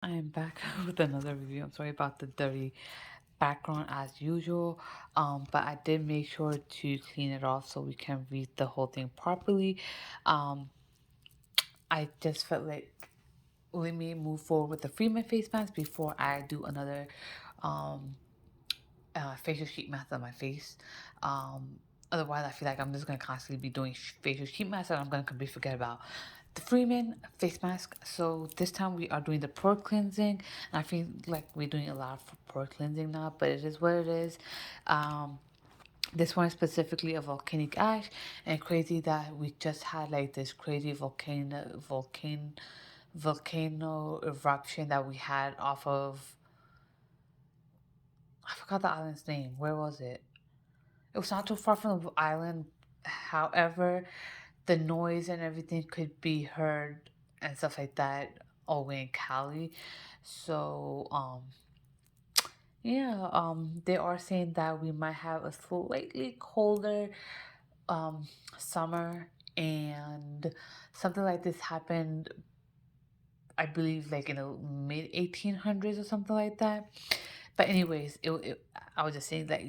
I am back with another review. I'm sorry about the dirty background as usual, but I did make sure to clean it off so we can read the whole thing properly. Um, I just felt like let me move forward with the Freeman face mask before I do another um, facial sheet mask on my face. Otherwise, I feel like I'm just going to constantly be doing facial sheet masks and I'm going to completely forget about the Freeman face mask. So this time we are doing the pore cleansing. And I feel like we're doing a lot for pore cleansing now, but it is what it is. Um, this one is specifically a volcanic ash, and crazy that we just had like this crazy volcano eruption that we had off of, I forgot the island's name. Where was it? It was not too far from the island. However, the noise and everything could be heard and stuff like that all the way in Cali. So, yeah, they are saying that we might have a slightly colder um summer, and something like this happened, I believe, like in the mid 1800s or something like that. But anyways, I was just saying that,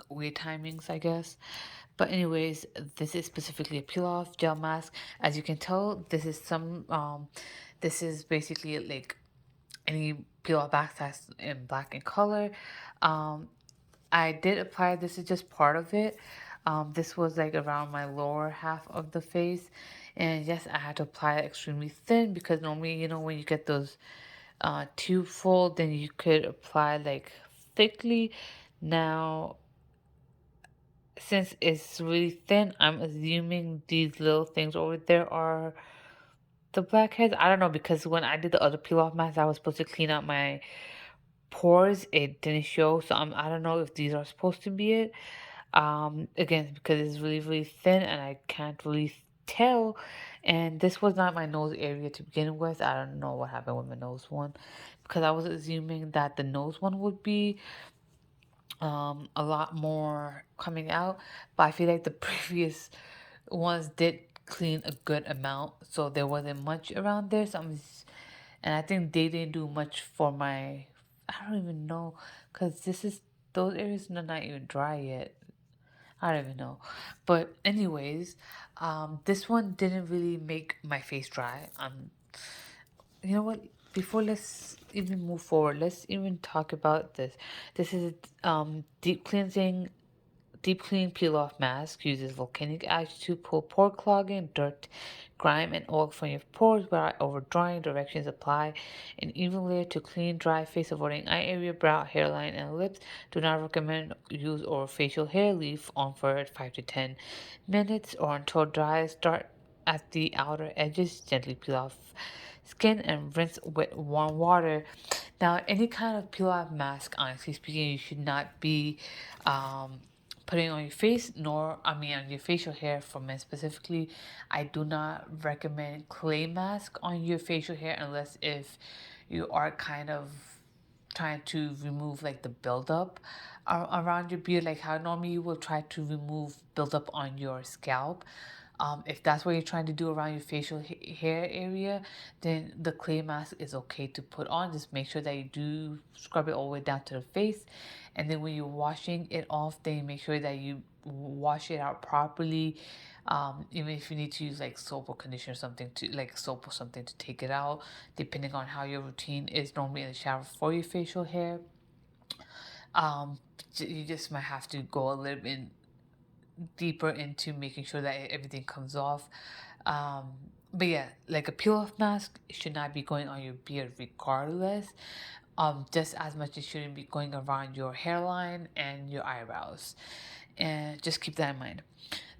weird timings, I guess. But anyways, this is specifically a peel off gel mask. As you can tell, this is basically like any peel off mask that's in black in color. Um, I did apply, this is just part of it. This was like around my lower half of the face. And yes, I had to apply it extremely thin because normally, when you get those tube full, then you could apply like thickly. Now, since it's really thin, I'm assuming these little things over there are the blackheads. I don't know, because when I did the other peel off mask, I was supposed to clean out my pores. It didn't show, so I don't know if these are supposed to be it. Again, because it's really really thin and I can't really tell. And this was not my nose area to begin with. I don't know what happened with my nose one, because I was assuming that the nose one would be a lot more coming out, but I feel like the previous ones did clean a good amount, so there wasn't much around there. And I think they didn't do much for my. I don't even know, cause those areas are not even dry yet. I don't even know, but anyways, this one didn't really make my face dry. You know what? Before let's even move forward, let's even talk about this. This is deep clean peel off mask. Uses volcanic ash to pull pore clogging, dirt, grime, and oil from your pores without overdrying. Directions apply an even layer to clean, dry face, avoiding eye area, brow, hairline, and lips. Do not recommend use over facial hair. Leave on for 5 to 10 minutes or until dry. Start at the outer edges. Gently peel off skin and rinse with warm water. Now, any kind of peel off mask, honestly speaking, you should not be putting on your face, nor, I mean, on your facial hair. For men specifically, I do not recommend clay mask on your facial hair unless if you are kind of trying to remove like the buildup around your beard, like how normally you will try to remove buildup on your scalp. If that's what you're trying to do around your facial hair area, then the clay mask is okay to put on. Just make sure that you do scrub it all the way down to the face. And then when you're washing it off, then make sure that you wash it out properly. Even if you need to use like soap or conditioner or something, to like soap or something to take it out, depending on how your routine is normally in the shower for your facial hair. Um, you just might have to go a little bit deeper into making sure that everything comes off. But yeah, like a peel off mask should not be going on your beard regardless. Just as much as shouldn't be going around your hairline and your eyebrows. And just keep that in mind.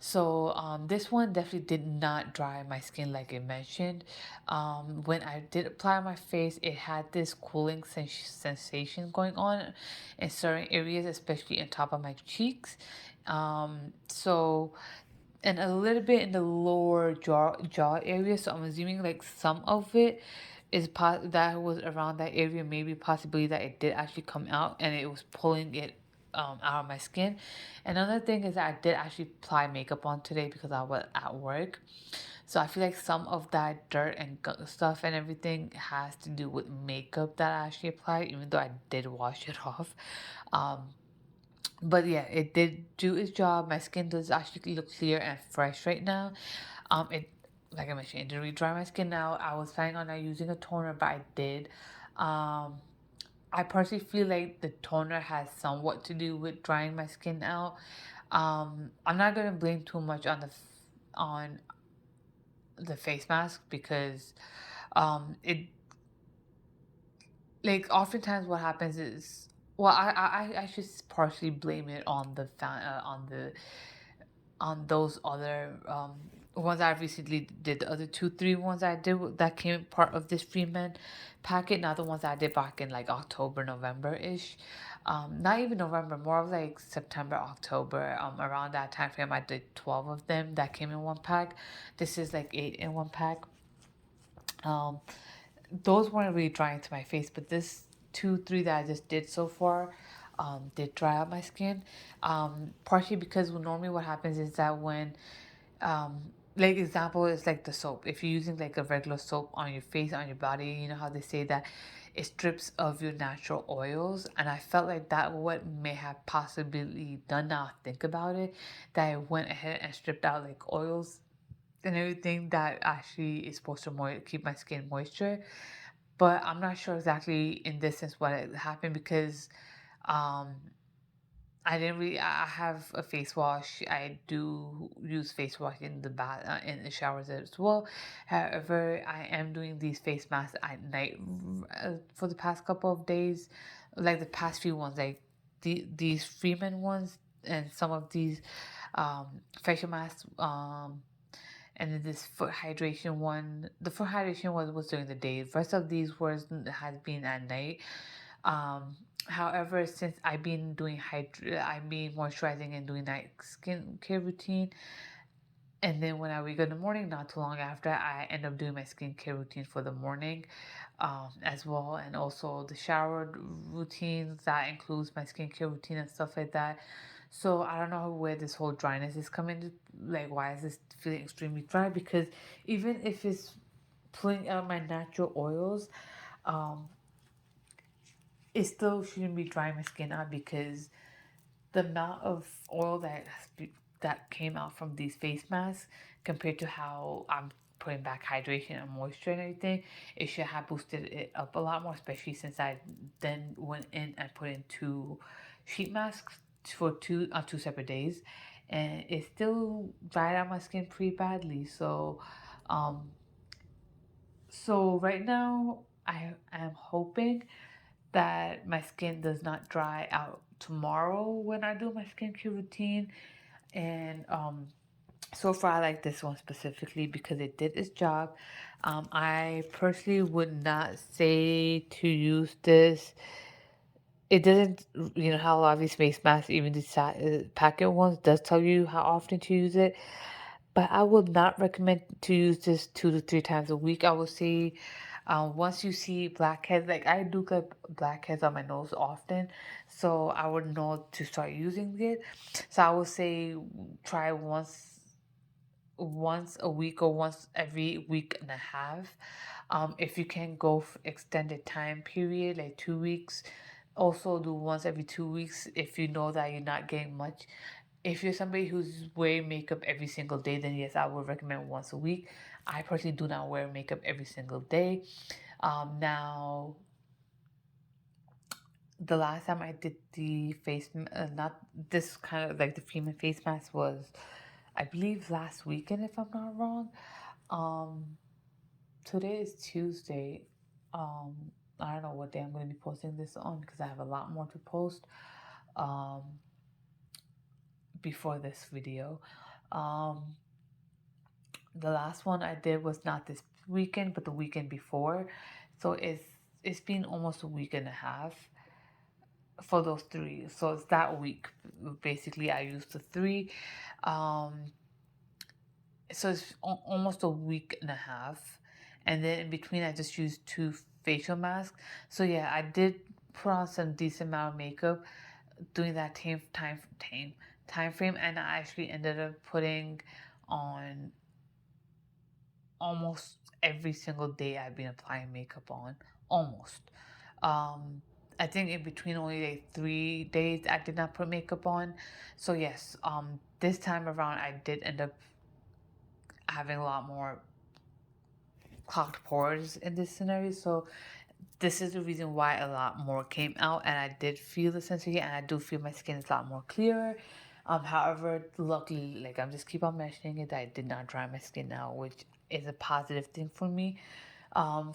So this one definitely did not dry my skin like I mentioned. When I did apply on my face, it had this cooling sensation going on in certain areas, especially on top of my cheeks. So and a little bit in the lower jaw area. So I'm assuming like some of it that was around that area. Maybe possibly that it did actually come out and it was pulling it out of my skin. Another thing is that I did actually apply makeup on today because I was at work. So I feel like some of that dirt and stuff and everything has to do with makeup that I actually applied, even though I did wash it off. Um, but yeah, it did do its job. My skin does actually look clear and fresh right now. It, like I mentioned, it didn't really dry my skin now. I was planning on not using a toner, but I did. Um, I personally feel like the toner has somewhat to do with drying my skin out. I'm not gonna blame too much on on the face mask because it, like, oftentimes what happens is, well, I should partially blame it on on those other ones I recently did. The other two, three ones I did that came part of this Freeman packet, not the ones I did back in like October, November ish. Not even November, more of like September, October. Around that time frame, I did 12 of them that came in one pack. This is like 8 in one pack. Um, those weren't really drying to my face, but this two, three that I just did so far did dry out my skin. Partially because normally what happens is that when, like example is like the soap. If you're using like a regular soap on your face, on your body, you know how they say that it strips of your natural oils, and I felt like that what may have possibly done. Now I think about it, that I went ahead and stripped out like oils and everything that actually is supposed to keep my skin moisture. But I'm not sure exactly in this sense what happened because um, I didn't really. I have a face wash. I do use face wash in the bath, in the showers as well. However, I am doing these face masks at night for the past couple of days, like the past few ones, like these Freeman ones, and some of these facial masks. And then this foot hydration one, the foot hydration was during the day. The rest of these was has been at night. Um, However, since I've been moisturizing and doing night skincare routine, and then when I wake up in the morning, not too long after, I end up doing my skincare routine for the morning, as well, and also the shower routines that includes my skincare routine and stuff like that. So I don't know where this whole dryness is coming. Like, why is this feeling extremely dry? Because even if it's pulling out my natural oils, um, it still shouldn't be drying my skin out because the amount of oil that came out from these face masks compared to how I'm putting back hydration and moisture and everything, it should have boosted it up a lot more, especially since I then went in and put in two sheet masks for two separate days, and it still dried out my skin pretty badly. Um, so right now I am hoping that my skin does not dry out tomorrow when I do my skincare routine. And so far, I like this one specifically because it did its job. I personally would not say to use this. It doesn't, you know, how a lot of these face masks, even the packet ones, does tell you how often to use it. But I would not recommend to use this 2 to 3 times a week. I would say once you see blackheads, like I do get blackheads on my nose often, so I would know to start using it. So I would say try once a week or once every week and a half. If you can go for extended time period, like 2 weeks, also do once every 2 weeks if you know that you're not getting much. If you're somebody who's wearing makeup every single day, then yes, I would recommend once a week. I personally do not wear makeup every single day. Now, the last time I did the not this kind of like the Freeman face mask was, I believe, last weekend, if I'm not wrong. Um, Today is Tuesday. Um, I don't know what day I'm going to be posting this on because I have a lot more to post um, before this video. Um, the last one I did was not this weekend, but the weekend before. So it's been almost a week and a half for those three. So it's that week. Basically, I used the three. Um, so it's almost a week and a half, and then in between I just used two facial masks. So yeah, I did put on some decent amount of makeup during that time frame, and I actually ended up putting on almost every single day I've been applying makeup on. Almost. Um, I think in between only like 3 days I did not put makeup on. So yes, this time around I did end up having a lot more clogged pores in this scenario. So this is the reason why a lot more came out, and I did feel the sensitivity, and I do feel my skin is a lot more clearer. However, luckily, like I'm just keep on mentioning it, that I did not dry my skin out, which is a positive thing for me.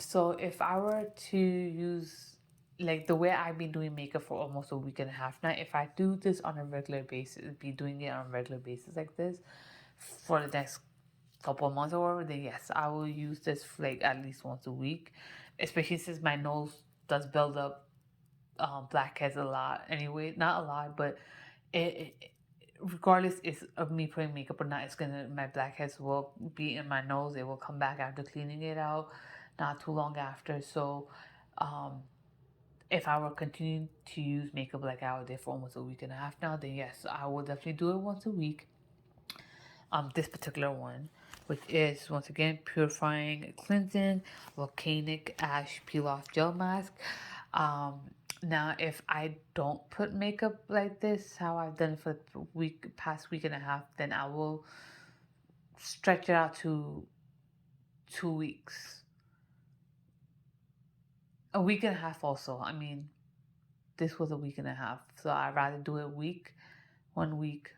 So if I were to use like the way I've been doing makeup for almost a week and a half now, if I do this on a regular basis, be doing it on a regular basis like this for the next couple of months or whatever, then yes, I will use this flake at least once a week, especially since my nose does build up blackheads a lot anyway. Not a lot, but it regardless is of me putting makeup or not, it's gonna my blackheads will be in my nose. It will come back after cleaning it out, not too long after. So um if I were continuing to use makeup like I did for almost a week and a half now, then yes, I will definitely do it once a week. This particular one, which is once again purifying, cleansing, volcanic ash peel off gel mask. Now, if I don't put makeup like this, how I've done it for the past week and a half, then I will stretch it out to 2 weeks, a week and a half. Also, I mean, this was a week and a half, so I'd rather do it week, 1 week.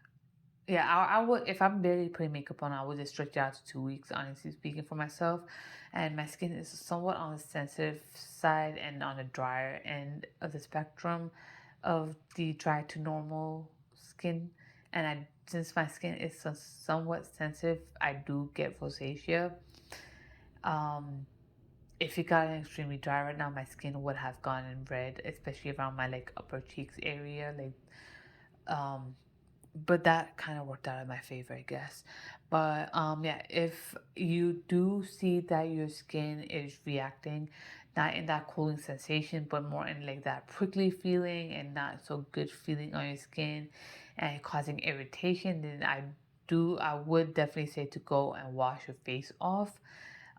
Yeah, I would, if I'm barely putting makeup on, I would just stretch it out to 2 weeks, honestly speaking, for myself. And my skin is somewhat on the sensitive side and on the drier end of the spectrum of the dry to normal skin. And since my skin is somewhat sensitive, I do get rosacea. Um, if it got extremely dry right now, my skin would have gone red, especially around my like upper cheeks area, like um but that kind of worked out in my favor, I guess. But yeah, if you do see that your skin is reacting, not in that cooling sensation, but more in like that prickly feeling and not so good feeling on your skin and causing irritation, then I would definitely say to go and wash your face off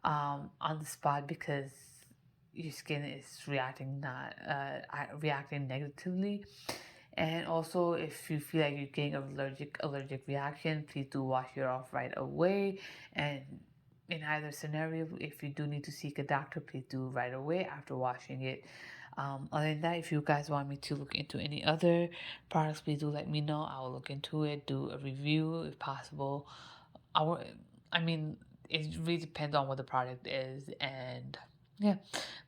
on the spot, because your skin is reacting negatively. And also, if you feel like you're getting an allergic reaction, please do wash it off right away. And in either scenario, if you do need to seek a doctor, please do right away after washing it. Other than that, if you guys want me to look into any other products, please do let me know. I will look into it, do a review if possible. Our, I mean, it really depends on what the product is, and yeah.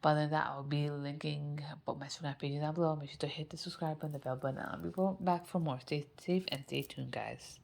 But other than that, I'll be linking both my Instagram pages down below. Make sure to hit the subscribe button, the bell button. I'll be back for more. Stay safe and stay tuned, guys.